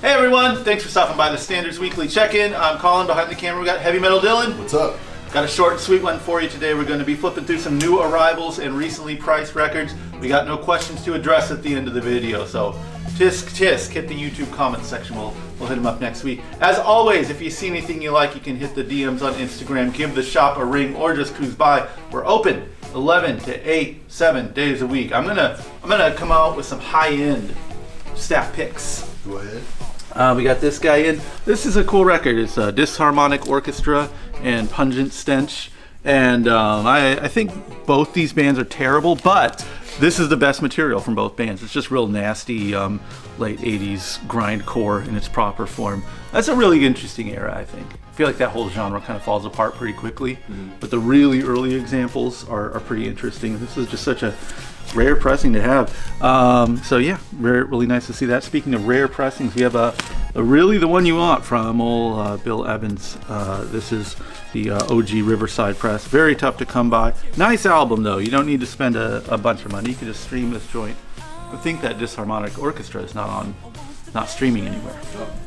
Hey everyone, thanks for stopping by the Standards Weekly Check-In. I'm Colin. Behind the camera we got Heavy Metal Dylan. What's up? Got a short and sweet one for you today. We're going to be flipping through some new arrivals and recently priced records. We got no questions to address at the end of the video, so tisk, hit the YouTube comments section. We'll hit them up next week. As always, if you see anything you like, you can hit the DMs on Instagram, give the shop a ring, or just cruise by. We're open 11 to 8, 7 days a week. I'm gonna come out with some high-end staff picks. Go ahead. We got this guy in. This is a cool record. It's a Disharmonic Orchestra and Pungent Stench. And I think both these bands are terrible, but this is the best material from both bands. It's just real nasty, late 80s grindcore in its proper form. That's a really interesting era, I think. I feel like that whole genre kind of falls apart pretty quickly, but the really early examples are pretty interesting. This is just such a rare pressing to have. So yeah, really nice to see that. Speaking of rare pressings, we have a really the one you want from old Bill Evans. This is the OG Riverside press. Very tough to come by. Nice album though. You don't need to spend a bunch of money. You can just stream this joint. I think that Disharmonic Orchestra is not streaming anywhere,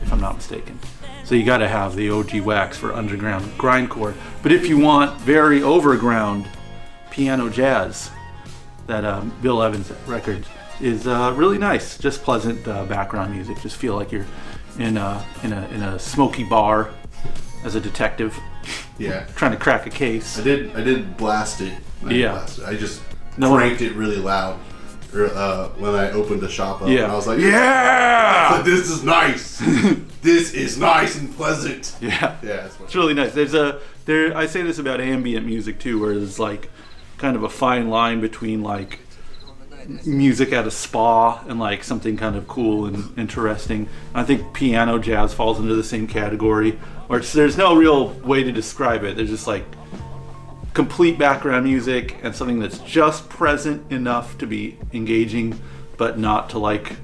if I'm not mistaken. So you got to have the OG wax for underground grindcore. But if you want very overground piano jazz, that Bill Evans record is really nice. Just pleasant background music. Just feel like you're in a smoky bar as a detective. Yeah. Trying to crack a case. I did blast it. I just cranked it really loud when I opened the shop up. Yeah. And I was like, yeah! This is nice. This is nice and pleasant. Yeah. Yeah. It's really nice. I say this about ambient music too, where there's like kind of a fine line between like music at a spa and like something kind of cool and interesting. I think piano jazz falls into the same category, where there's no real way to describe it. There's just like complete background music and something that's just present enough to be engaging, but not to like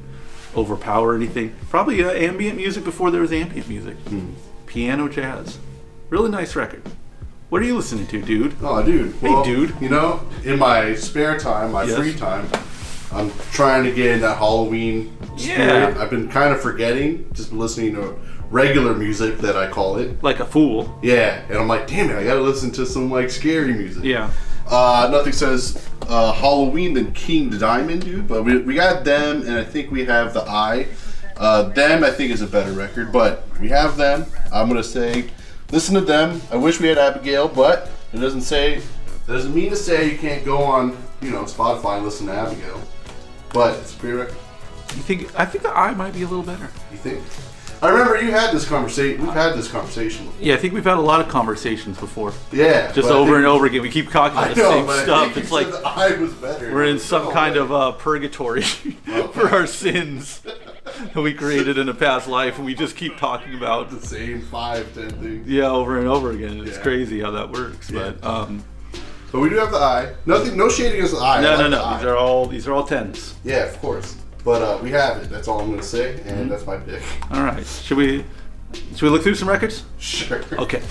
overpower anything. Probably ambient music before there was ambient music. Piano jazz. Really nice record. What are you listening to, dude? Oh, dude. Hey, dude. You know, in my spare time, free time, I'm trying to get in that Halloween spirit. I've been kind of forgetting, just listening to regular music that I call it. Like a fool. Yeah, and I'm like, damn it, I gotta listen to some like scary music. Yeah. Nothing says Halloween than King Diamond, dude, but we got them, and I think we have the Eye. Them, I think, is a better record, but we have them. I'm gonna say, listen to them. I wish we had Abigail, but it doesn't mean to say you can't go on, Spotify and listen to Abigail. But it's a great record. I think the Eye might be a little better. You think? I remember you had this conversation. We've had this conversation before. Yeah, I think we've had a lot of conversations before. Yeah. Just over and over again. We keep talking about the same stuff. It's like the Eye was better. We're in some kind of purgatory for our sins that we created in a past life, and we just keep talking about the same 5-10 things. Yeah, over and over again. It's crazy how that works. Yeah. But we do have the Eye. No shading against the Eye. No. These are all 10s. Yeah, of course. But we have it. That's all I'm going to say, and that's my pick. All right. Should we look through some records? Sure. Okay.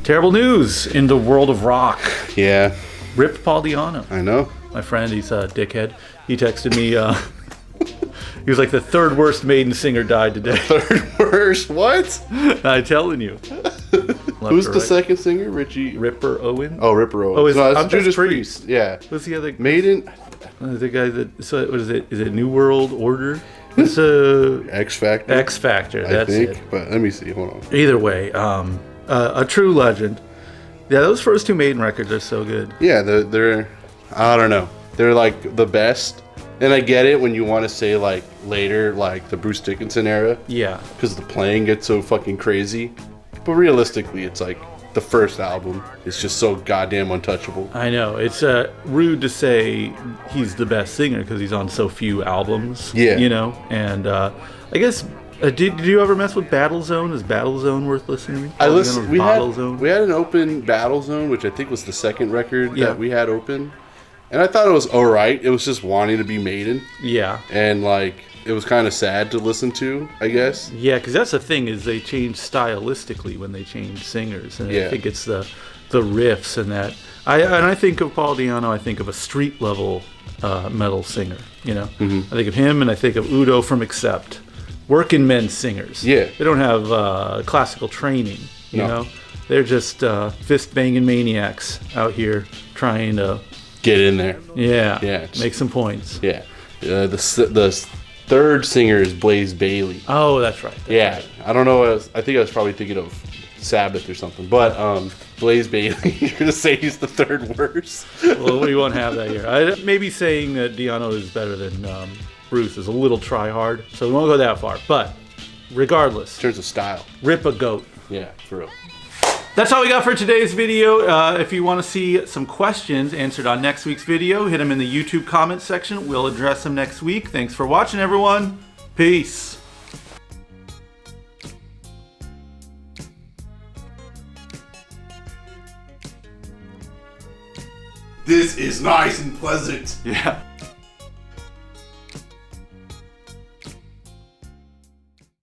Terrible news in the world of rock. Yeah. Rip Paul Di'Anno. I know. My friend, he's a dickhead. He texted me. He was like, the third worst Maiden singer died today. Third worst? What? I'm telling you. Who's the second singer? Ripper Owen? Oh, Ripper Owen. Oh, it's Judas Priest. Yeah. Who's the other? Maiden? The guy that. So what is it? Is it New World Order? It's X Factor. X Factor. That's it. But let me see. Hold on. Either way, a true legend. Yeah, those first two Maiden records are so good. Yeah, they're I don't know. They're like the best. And I get it when you want to say like later, like the Bruce Dickinson era. Yeah. Because the playing gets so fucking crazy. But realistically, it's like the first album is just so goddamn untouchable. I know. It's rude to say he's the best singer because he's on so few albums. Yeah. And I guess, did you ever mess with Battle Zone? Is Battle Zone worth listening to? I listened. We had an open Battle Zone, which I think was the second record that we had open. And I thought it was alright. It was just wanting to be Maiden. Yeah. And like, it was kind of sad to listen to, I guess. Yeah, because that's the thing, is they change stylistically when they change singers. And I think it's the riffs and that. I think of Paul Di'Anno, I think of a street level metal singer, I think of him, and I think of Udo from Accept. working men singers. Yeah. They don't have classical training, you No. know? They're just fist banging maniacs out here trying to Get in there. yeah, make some points. Yeah. The third singer is Blaze Bayley. Oh, that's right. Yeah. I don't know. I think I was probably thinking of Sabbath or something. But Blaze Bayley, you're going to say he's the third worst? Well, we won't have that here. Maybe saying that Diano is better than Bruce is a little try hard, so we won't go that far. But regardless, In terms of style. rip a goat. Yeah, for real. That's all we got for today's video. If you want to see some questions answered on next week's video, hit them in the YouTube comments section. We'll address them next week. Thanks for watching, everyone. Peace. This is nice and pleasant. Yeah.